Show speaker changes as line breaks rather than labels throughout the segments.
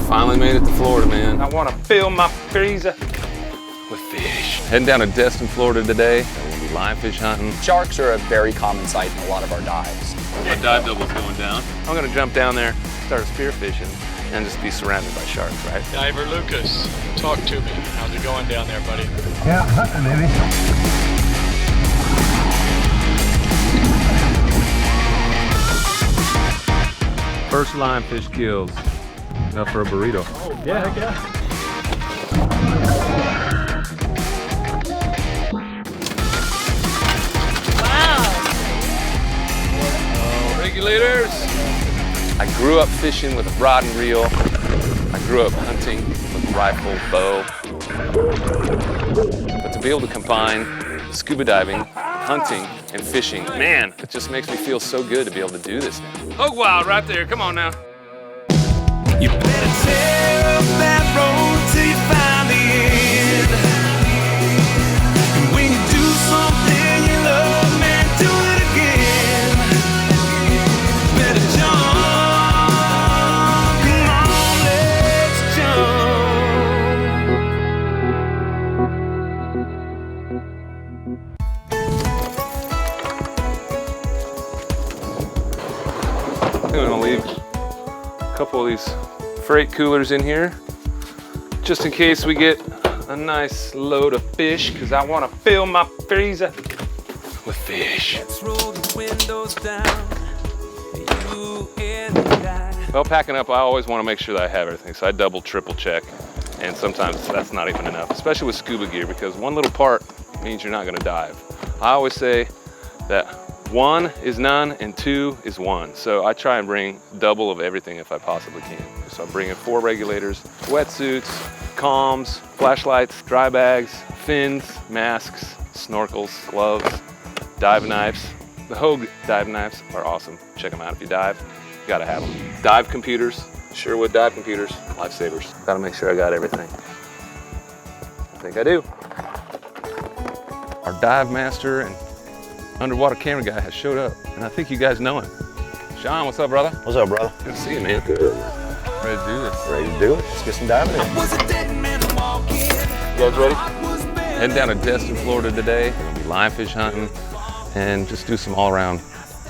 Finally made it to Florida, man.
I want to fill my freezer
With fish. Heading down to Destin, Florida today. We'll be lionfish hunting.
Sharks are a very common sight in a lot of our dives.
My dive double's going down. I'm gonna jump down there, start spearfishing, and just be surrounded by sharks, right?
Diver Lucas, talk to me. How's it going down there, buddy?
Yeah, hunting, baby.
First lionfish kills. Enough for a burrito.
Oh, yeah, heck yeah.
Regulators. I grew up fishing with a rod and reel. I grew up hunting with rifle, bow. But to be able to combine scuba diving, hunting, and fishing, man, it just makes me feel so good to be able to do this now. Hoge Wild right there, come on now.
You better tear up that road till you find the end. And when you do something you love, man, do it again. Better jump. Come on, let's
I'm gonna leave a couple of these freight coolers in here, just in case we get a nice load of fish, because I want to fill my freezer with fish.
let's roll the windows down. You and I.
Well, packing up, I always want to make sure that I have everything, so I double, triple check, and sometimes that's not even enough, especially with scuba gear, because one little part means you're not going to dive. I always say that 1 is none and 2 is 1. So I try and bring double of everything if I possibly can. So I'm bringing 4 regulators, wetsuits, comms, flashlights, dry bags, fins, masks, snorkels, gloves, dive knives. The Hoge dive knives are awesome. Check them out if you dive. You gotta have them. Dive computers, Sherwood dive computers, lifesavers. Gotta make sure I got everything. I think I do. Our dive master and underwater camera guy has showed up, and I think you guys know him. Sean, what's up, brother?
What's up, brother?
Good to see you, man.
Good.
Ready to do this.
Ready to do it? Let's get some diving in.
Was a dead man walking.
You guys ready? Heading down to Destin, Florida today. We're gonna be lionfish hunting and just do some all-around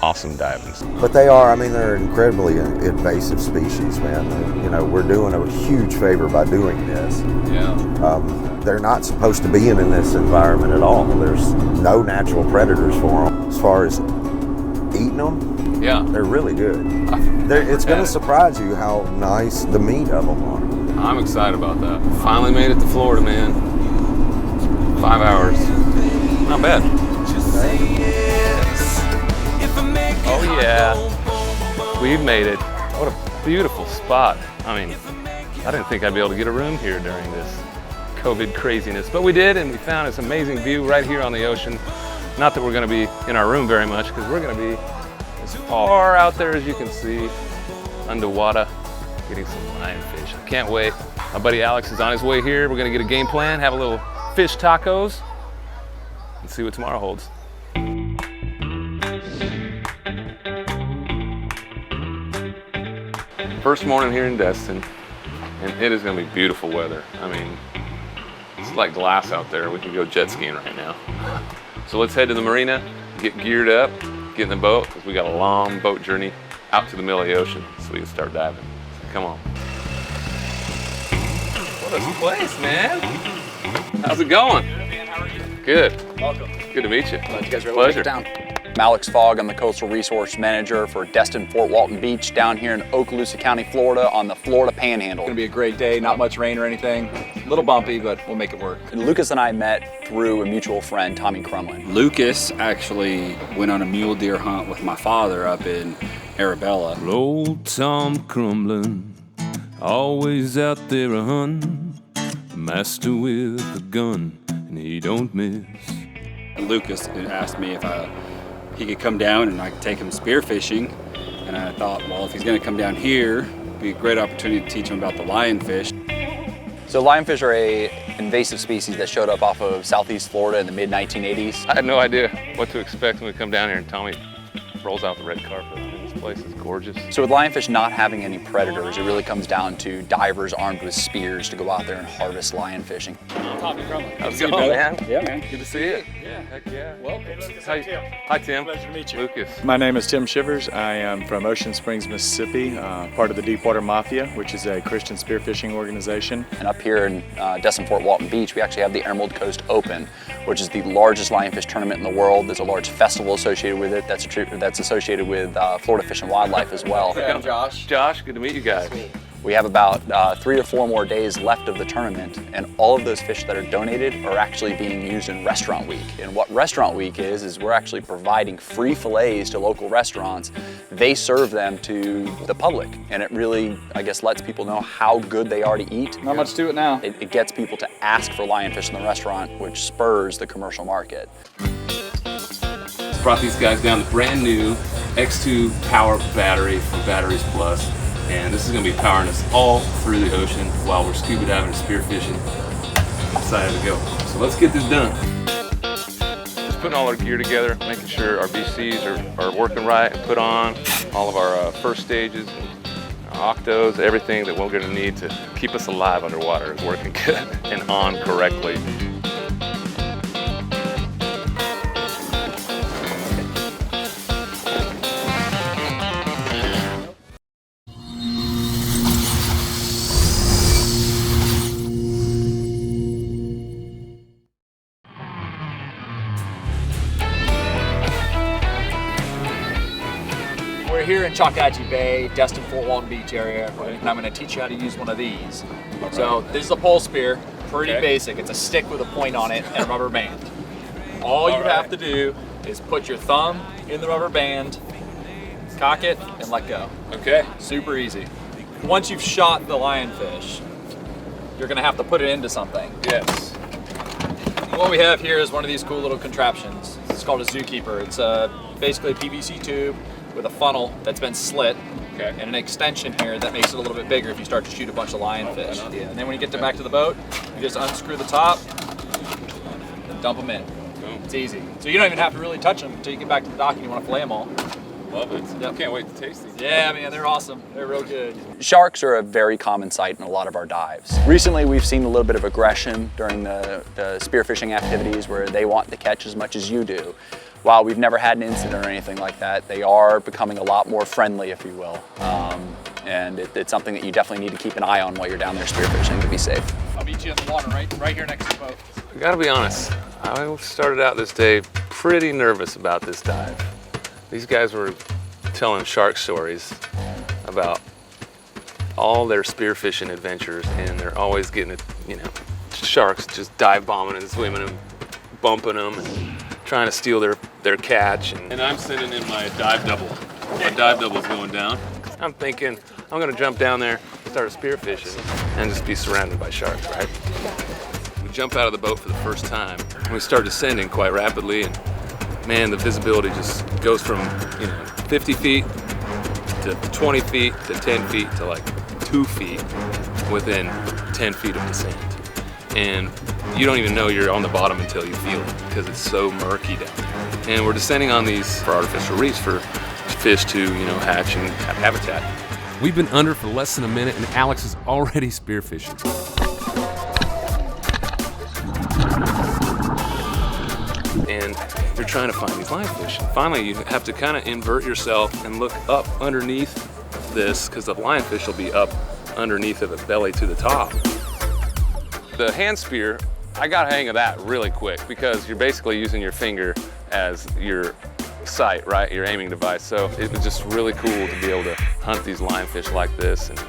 awesome diving.
But they are, I mean, they're incredibly invasive species, man. You know, we're doing a huge favor by doing this.
Yeah.
They're not supposed to be in this environment at all. There's no natural predators for them. As far as eating them,
Yeah.
they're really good. It's going to surprise you how nice the meat of them are.
I'm excited about that. Finally made it to Florida, man. 5 hours. Not bad.
Just say yes. If I make it
Oh yeah, we've made it. What a beautiful spot. I mean, I didn't think I'd be able to get a room here during this COVID craziness, but we did, and we found this amazing view right here on the ocean. Not that we're gonna be in our room very much, because we're gonna be as far out there as you can see, underwater, getting some lionfish. I can't wait. My buddy Alex is on his way here. We're gonna get a game plan, have a little fish tacos, and see what tomorrow holds. First morning here in Destin, and it is gonna be beautiful weather. I mean, it's like glass out there. We can go jet skiing right now. So let's head to the marina, get geared up, get in the boat, because we got a long boat journey out to the middle of the ocean so we can start diving. So come on. What a place, man. How's it going?
Good, man. How are you?
Good.
Welcome.
Good to meet you.
Glad you guys are
Pleasure.
down. I'm Alex Fogg. I'm the Coastal Resource Manager for Destin Fort Walton Beach down here in Okaloosa County, Florida on the Florida Panhandle.
It's gonna be a great day, not much rain or anything. A little bumpy, but we'll make it work.
And Lucas and I met through a mutual friend, Tommy Crumlin.
Lucas actually went on a mule deer hunt with my father up in Arabella.
Old Tom Crumlin, always out there a hunting, master with a gun, and he don't miss.
And Lucas asked me if he could come down and I could take him spearfishing. And I thought, well, if he's gonna come down here, it'd be a great opportunity to teach him about the lionfish.
So lionfish are a invasive species that showed up off of southeast Florida in the mid-1980s.
I had no idea what to expect when we come down here and Tommy rolls out the red carpet in this place. place is gorgeous.
So with lionfish not having any predators, it really comes down to divers armed with spears to go out there and harvest lionfish.
How's it going, man?
Yeah, man.
Good to see you.
Yeah.
Heck yeah.
Welcome.
Hi, Tim.
Pleasure to meet you.
Lucas.
My name is Tim Shivers. I am from Ocean Springs, Mississippi, part of the Deepwater Mafia, which is a Christian spearfishing organization.
And up here in Destin Fort Walton Beach, we actually have the Emerald Coast Open, which is the largest lionfish tournament in the world. There's a large festival associated with it that's associated with Florida Fish and Wildlife as well.
Yeah, Josh.
Josh, good to meet you guys.
We have about 3 or 4 more days left of the tournament, and all of those fish that are donated are actually being used in Restaurant Week. And what Restaurant Week is we're actually providing free fillets to local restaurants. They serve them to the public, and it really, I guess, lets people know how good they are to eat.
Not much to it now.
It gets people to ask for lionfish in the restaurant, which spurs the commercial market.
Brought these guys down the brand new X2 power battery from Batteries Plus. And this is going to be powering us all through the ocean while we're scuba diving and spearfishing. I'm excited to go. So let's get this done. Just putting all our gear together, making sure our BCs are working right and put on. All of our first stages, our octos, everything that we're going to need to keep us alive underwater is working good and on correctly.
We're here in Choctachi Bay, Destin Fort Walton Beach area, and I'm going to teach you how to use one of these. So this is a pole spear, pretty basic. It's a stick with a point on it and a rubber band. All you have to do is put your thumb in the rubber band, cock it, and let go.
Okay.
Super easy. Once you've shot the lionfish, you're going to have to put it into something.
Yes.
What we have here is one of these cool little contraptions. It's called a zookeeper. It's basically a PVC tube with a funnel that's been slit, and an extension here that makes it a little bit bigger if you start to shoot a bunch of lionfish. And then when you get back to the boat, you just unscrew the top and dump them in.
Boom.
It's easy. So you don't even have to really touch them until you get back to the dock and you want to fillet them all.
Love it.
Yep.
Can't wait to taste these.
Yeah, man, they're awesome. They're real good. Sharks are a very common sight in a lot of our dives. Recently, we've seen a little bit of aggression during the spearfishing activities where they want to catch as much as you do. While we've never had an incident or anything like that, they are becoming a lot more friendly, if you will. And it's something that you definitely need to keep an eye on while you're down there spearfishing to be safe.
I'll meet you in the water right here next to the boat.
I gotta be honest, I started out this day pretty nervous about this dive. These guys were telling shark stories about all their spearfishing adventures, and they're always getting it, sharks just dive bombing and swimming and bumping them and trying to steal their catch. And I'm sending in my dive double. My dive double's going down. I'm thinking I'm gonna jump down there, start spearfishing, and just be surrounded by sharks, right? We jump out of the boat for the first time, and we start descending quite rapidly, and man, the visibility just goes from 50 feet to 20 feet to 10 feet to like 2 feet within 10 feet of descent. And you don't even know you're on the bottom until you feel it because it's so murky down there. And we're descending on these for artificial reefs for fish to, hatch and have habitat.
We've been under for less than a minute and Alex is already spearfishing.
And you're trying to find these lionfish. And finally, you have to kind of invert yourself and look up underneath this because the lionfish will be up underneath of it, belly to the top. The hand spear, I got a hang of that really quick because you're basically using your finger as your sight, right? Your aiming device. So it was just really cool to be able to hunt these lionfish like this and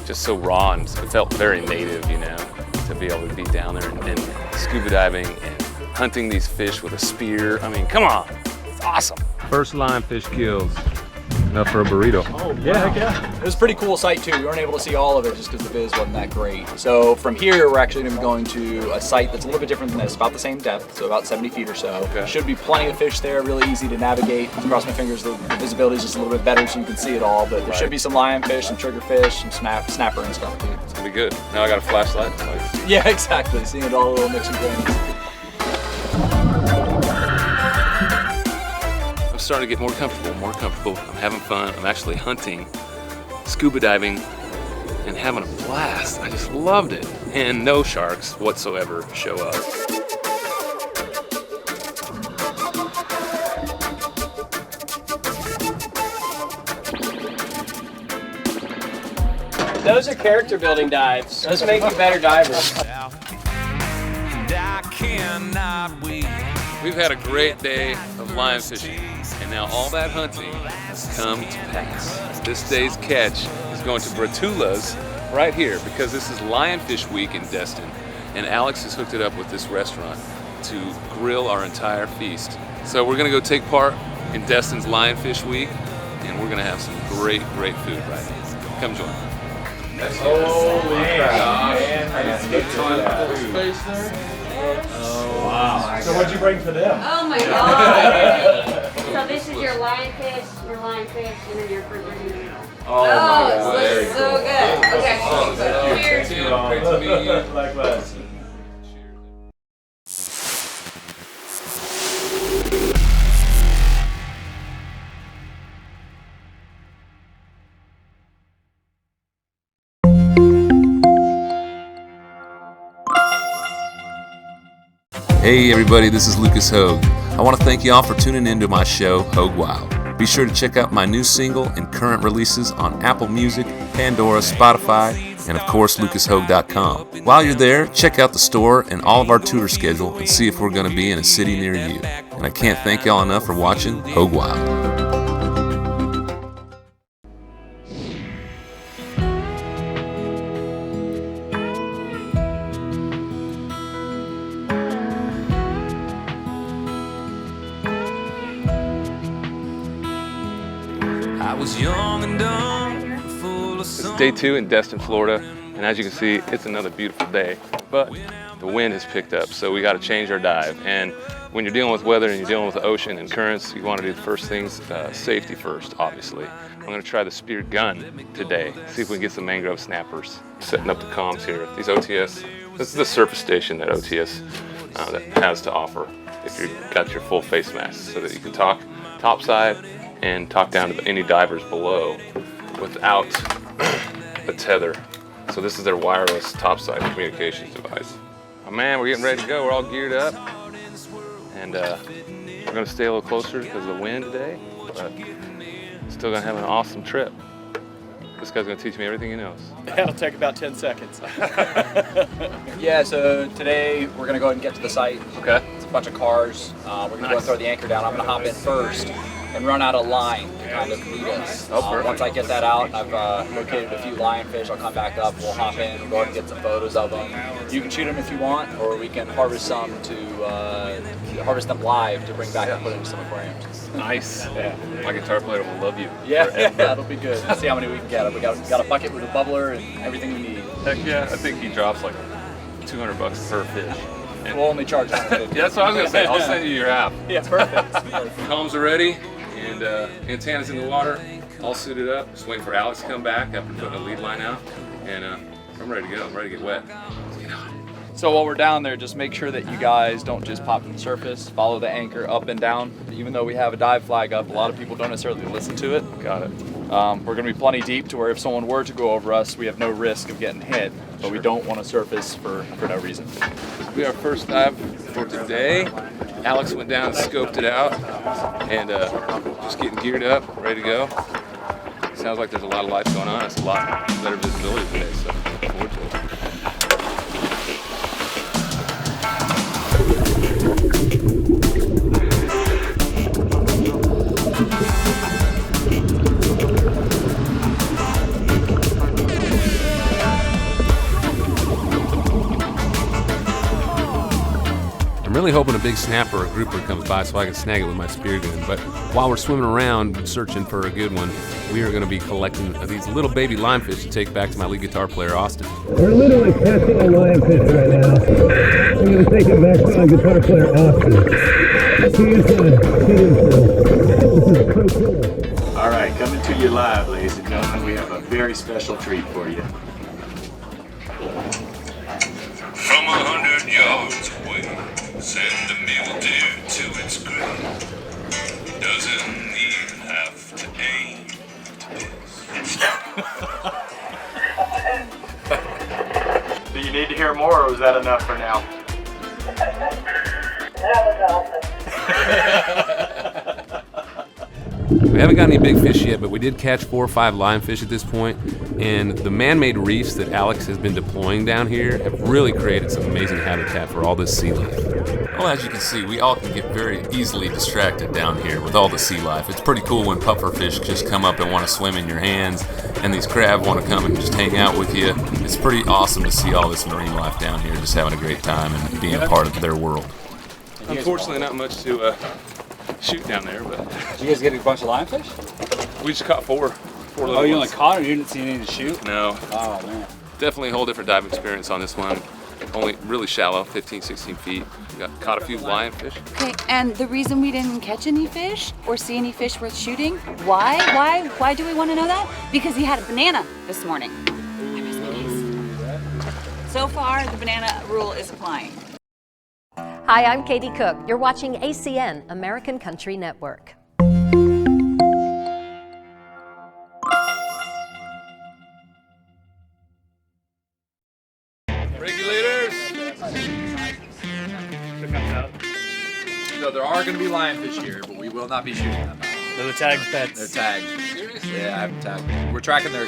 just so raw, and it felt very native, to be able to be down there and scuba diving and hunting these fish with a spear. I mean, come on, it's awesome.
First lionfish kills. Enough for a burrito.
Oh, yeah, heck yeah. It was a pretty cool sight too. We weren't able to see all of it just because the viz wasn't that great. So from here, we're actually going to be going to a site that's a little bit different than this, about the same depth, so about 70 feet or so. Okay. Should be plenty of fish there, really easy to navigate. Cross my fingers, the visibility is just a little bit better so you can see it all, but there should be some lionfish, some triggerfish, some snapper and stuff too.
It's going to be good. Now I got a flashlight.
Yeah, exactly. Seeing it all, a little mix and blend.
starting to get more comfortable. I'm having fun. I'm actually hunting, scuba diving, and having a blast. I just loved it. And no sharks whatsoever show up.
Those are character building dives. Those make you better divers.
We've had a great day of line fishing, and now all that hunting has come to pass. This day's catch is going to Bratula's right here because this is Lionfish Week in Destin, and Alex has hooked it up with this restaurant to grill our entire feast. So we're gonna go take part in Destin's Lionfish Week, and we're gonna have some great food right now. Come join me.
Holy crap. Oh, wow. So what'd you bring for them?
Oh my God. So this is your lionfish, and then your fruit meal.
Oh, my God.
This looks so good. Okay.
Oh,
Cheers.
Great to meet you.
Likewise.
Hey everybody, this is Lucas Hoge. I want to thank you all for tuning into my show, Hoge Wild. Be sure to check out my new single and current releases on Apple Music, Pandora, Spotify, and of course lucashoge.com. While you're there, check out the store and all of our tour schedule and see if we're going to be in a city near you. And I can't thank y'all enough for watching Hoge Wild.
It's day 2 in Destin, Florida, and as you can see, it's another beautiful day, but the wind has picked up, so we got to change our dive. And when you're dealing with weather and you're dealing with the ocean and currents, you want to do the first things, safety first, obviously. I'm going to try the spear gun today, see if we can get some mangrove snappers. Setting up the comms here. These OTS, this is the surface station that OTS that has to offer if you've got your full face mask, so that you can talk topside and talk down to any divers below without a tether. So this is their wireless topside communications device. Oh man, we're getting ready to go. We're all geared up, and we're gonna stay a little closer because of the wind today, but still gonna have an awesome trip. This guy's gonna teach me everything he knows.
That'll take about 10 seconds. Yeah, so today we're gonna go ahead and get to the site.
Okay.
It's a bunch of cars. We're gonna go and throw the anchor down. I'm gonna hop in first and run out a line to kind of lead us. Once I get that out and I've located a few lionfish, I'll come back up, we'll hop in and go ahead and get some photos of them. You can shoot them if you want, or we can harvest some harvest them live to bring back and put into some aquariums.
Nice. Yeah. My guitar player will love you.
Yeah, that'll be good. Let's see how many we can get. We got a bucket with a bubbler and everything we need.
Heck yeah, I think he drops like $200 per fish.
And we'll only charge $150.
Yeah, that's what I was gonna say. I'll send you your app.
Yeah, perfect.
Comms are ready, and antennas in the water, all suited up. Just waiting for Alex to come back after putting a lead line out, and I'm ready to go. I'm ready to get wet. Let's get on.
So while we're down there, just make sure that you guys don't just pop from the surface. Follow the anchor up and down. Even though we have a dive flag up, a lot of people don't necessarily listen to it.
Got it.
We're going to be plenty deep to where if someone were to go over us, we have no risk of getting hit, but we don't want to surface for no reason.
This will be our first dive for today. Alex went down and scoped it out, and just getting geared up, ready to go. Sounds like there's a lot of lights going on. It's a lot better visibility today, so looking forward to it.
I'm really hoping a big snapper or grouper comes by so I can snag it with my spear gun. But while we're swimming around searching for a good one, we are going to be collecting these little baby lionfish to take back to my lead guitar player, Austin.
We're literally catching a lionfish right now. I'm going to take it back to my guitar player, Austin. This is so cool.
All right, coming to you live, ladies and gentlemen. We have a very special treat for you.
From 100 yards away, send the mule deer to its grave.
Doesn't even have to aim
Do you need to hear more, or was that enough for now?
We haven't got any big fish yet, but we did catch 4 or 5 lionfish at this point, and the man-made reefs that Alex has been deploying down here have really created some amazing habitat for all this sea life. Well, as you can see, we all can get very easily distracted down here with all the sea life. It's pretty cool when pufferfish just come up and want to swim in your hands, and these crab want to come and just hang out with you. It's pretty awesome to see all this marine life down here, just having a great time and being a part of their world.
Unfortunately, not much to shoot down there, but.
Did you guys get a bunch of lionfish?
We just caught four little
Oh, you
ones.
only caught them? You didn't see any to shoot?
No.
Oh, man.
Definitely a whole different diving experience on this one. Only really shallow, 15, 16 feet. We caught a few lionfish.
Okay, and the reason we didn't catch any fish or see any fish worth shooting, why do we want to know that? Because he had a banana this morning. So far, the banana rule is applying.
Hi, I'm Katie Cook. You're watching ACN, American Country Network.
Regulators!
So there are going to be lionfish here, but we will not be shooting them.
They're the tagged pets.
They're tagged. Seriously? Yeah, I have them tagged. We're tracking their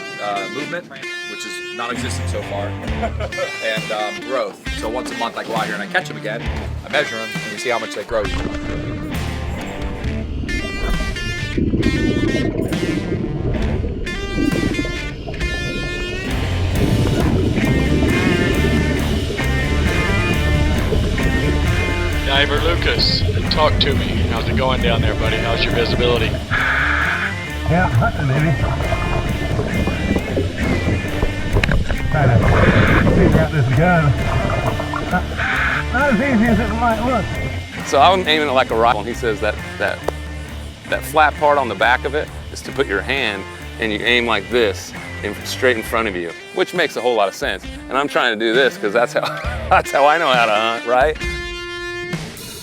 movement, which is non-existent so far, and growth. So once a month I go out here and I catch them again, I measure them, and we see how much they grow each month.
Diver Lucas, talk to me. How's it going down there, buddy? How's your visibility?
Yeah, hunting, baby. Trying to figure out this gun. Not as easy as it might look.
So I'm aiming it like a rifle, and he says that flat part on the back of it is to put your hand and you aim like this straight in front of you, which makes a whole lot of sense. And I'm trying to do this because that's how I know how to hunt, right?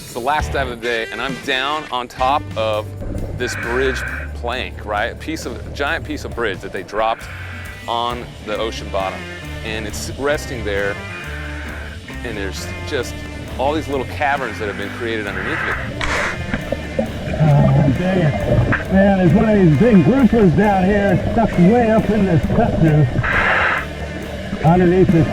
It's the last dive of the day, and I'm down on top of this bridge plank, right? A giant piece of bridge that they dropped on the ocean bottom. And it's resting there, and there's just all these little caverns that have been created underneath it.
Oh, dang it. Man, there's one of these big groupers down here stuck way up in this cut through. Underneath this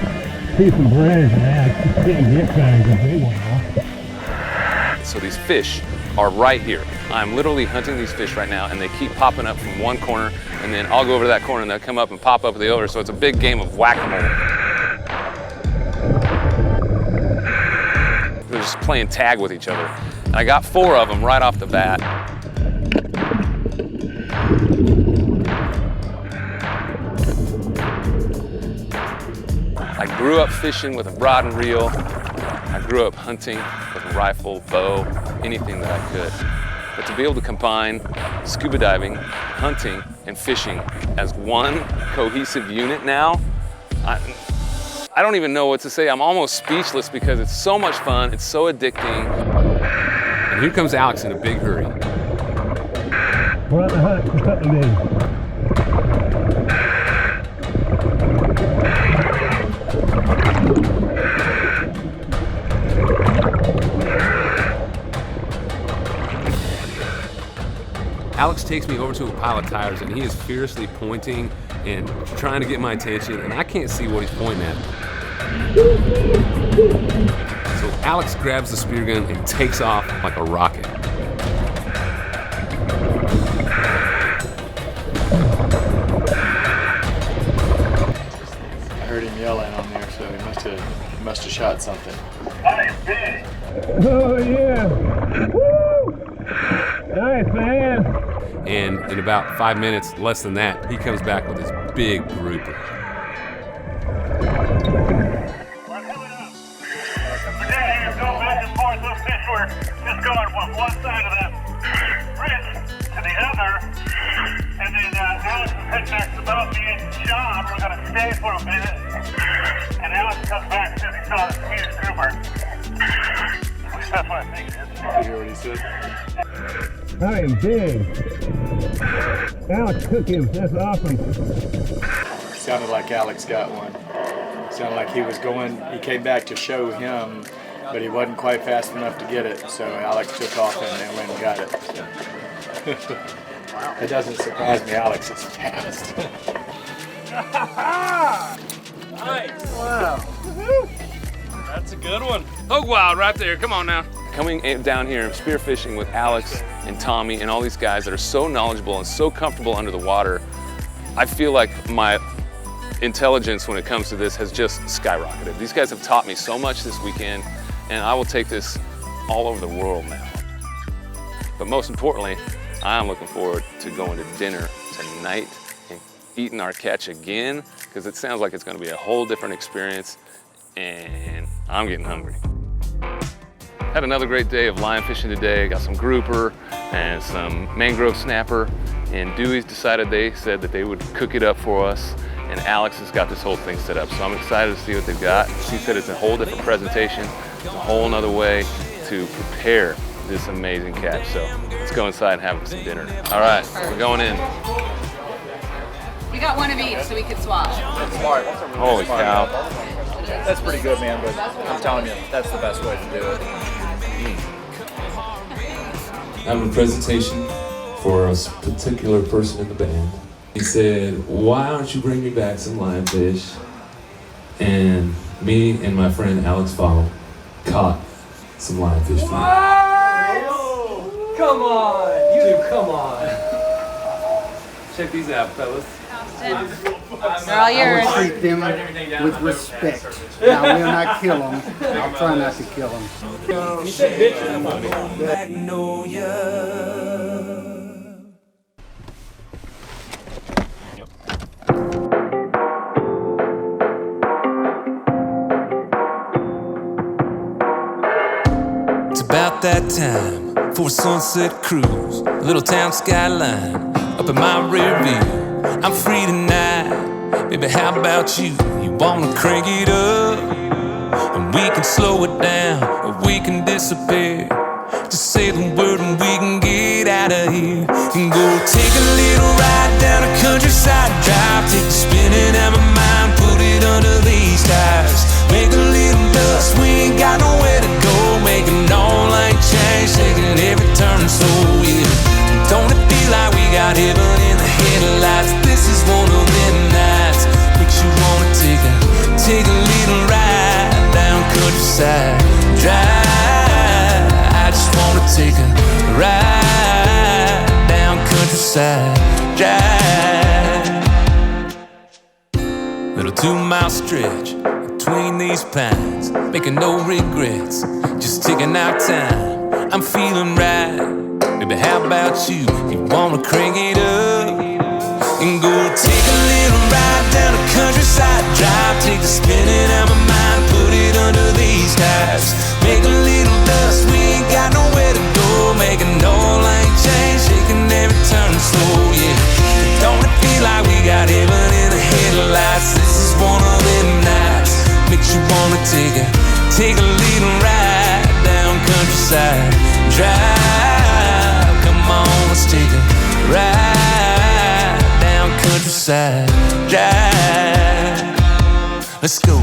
piece of bridge, man. I just can't get kind of a big one, huh?
So these fish are right here. I'm literally hunting these fish right now, and they keep popping up from one corner, and then I'll go over to that corner and they'll come up and pop up the other. So it's a big game of whack-a-mole. They're just playing tag with each other. And I got 4 of them right off the bat. I grew up fishing with a rod and reel. I grew up hunting with a rifle, bow, anything that I could. But to be able to combine scuba diving, hunting, and fishing as one cohesive unit now, I don't even know what to say. I'm almost speechless because it's so much fun, it's so addicting.
And here comes Alex in a big hurry.
We're on the hunt for something big.
Alex takes me over to a pile of tires, and he is fiercely pointing and trying to get my attention, and I can't see what he's pointing at. So Alex grabs the spear gun and takes off like a rocket.
I heard him yelling on there, so he must have shot something.
Oh, yeah. Woo! Nice, man.
And in about 5 minutes, less than that, he comes back with this big grouper.
Just going from one side of that bridge to the other, and then Alex is heading back to the boat. Me and Sean, we're going to stay for a minute, and Alex comes back and says he saw this huge grouper. At least that's what I think it is.
Did you hear what he said?
I am big. Alex took him. That's awesome.
Sounded like Alex got one. Sounded like he was going, he came back to show him, but he wasn't quite fast enough to get it, so Alex took off and went and got it. It doesn't surprise me, Alex is fast.
Nice. Wow. That's a good one.
Hoge Wild right there, come on now. Coming down here and spearfishing with Alex and Tommy and all these guys that are so knowledgeable and so comfortable under the water, I feel like my intelligence when it comes to this has just skyrocketed. These guys have taught me so much this weekend, and I will take this all over the world now. But most importantly, I'm looking forward to going to dinner tonight and eating our catch again, because it sounds like it's going to be a whole different experience, and I'm getting hungry. Had another great day of line fishing today. Got some grouper and some mangrove snapper, and Dewey's decided they said that they would cook it up for us, and Alex has got this whole thing set up. So I'm excited to see what they've got. She said it's a whole different presentation. It's a whole nother way to prepare this amazing catch. So let's go inside and have some dinner. All right, we're going in.
We got one of each so we could swap.
That's smart.
Holy cow.
That's pretty good, man, but I'm telling you, that's the best way to do it.
I have a presentation for a particular person in the band. He said, why don't you bring me back some lionfish? And me and my friend Alex Fowle caught some lionfish for
What? Come on, you come on.
Check these out, fellas.
They're all yours.
I will treat them with respect. Now, I will not kill them. I'll try not to kill them.
You said bitch.
It's about that time for a sunset cruise. Little town skyline up in my rear view. I'm free tonight, baby, how about you? You wanna crank it up? And we can slow it down, or we can disappear. Just say the word and we can get out of here. And go take a little ride down a countryside drive. Take the spinning out my mind, put it under these tires. Make a little dust, we ain't got nowhere to go. Making all like change, taking every turn so yeah. Don't it feel like we got heaven in the headlights? This is one of them nights. Makes you wanna take a little ride down countryside drive. I just wanna take a ride down countryside drive. Little 2-mile stretch between these pines, making no regrets, just taking our time. I'm feeling right. Baby, how about you? You wanna crank it up? And go take a little ride down the countryside drive. Take the spinning out my mind, put it under these tires. Make a little dust, we ain't got nowhere to go. Making no lane change, shaking every turn slow, yeah. Don't it feel like we got heaven in the headlights? This is one of them nights. Makes you wanna take a little ride down countryside drive. Come on, let's take a ride down countryside drive. Let's go.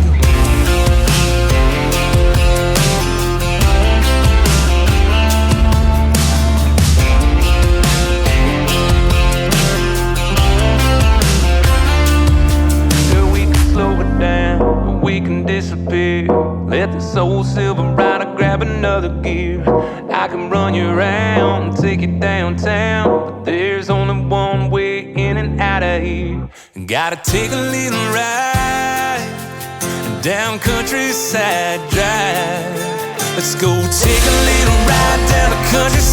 Sure, we can slow it down, or we can disappear. Let this old silver rider grab another gear. I can run you around and take you downtown, but there's only one way in and out of here. And gotta take a little ride down countryside drive. Let's go take a little ride down the countryside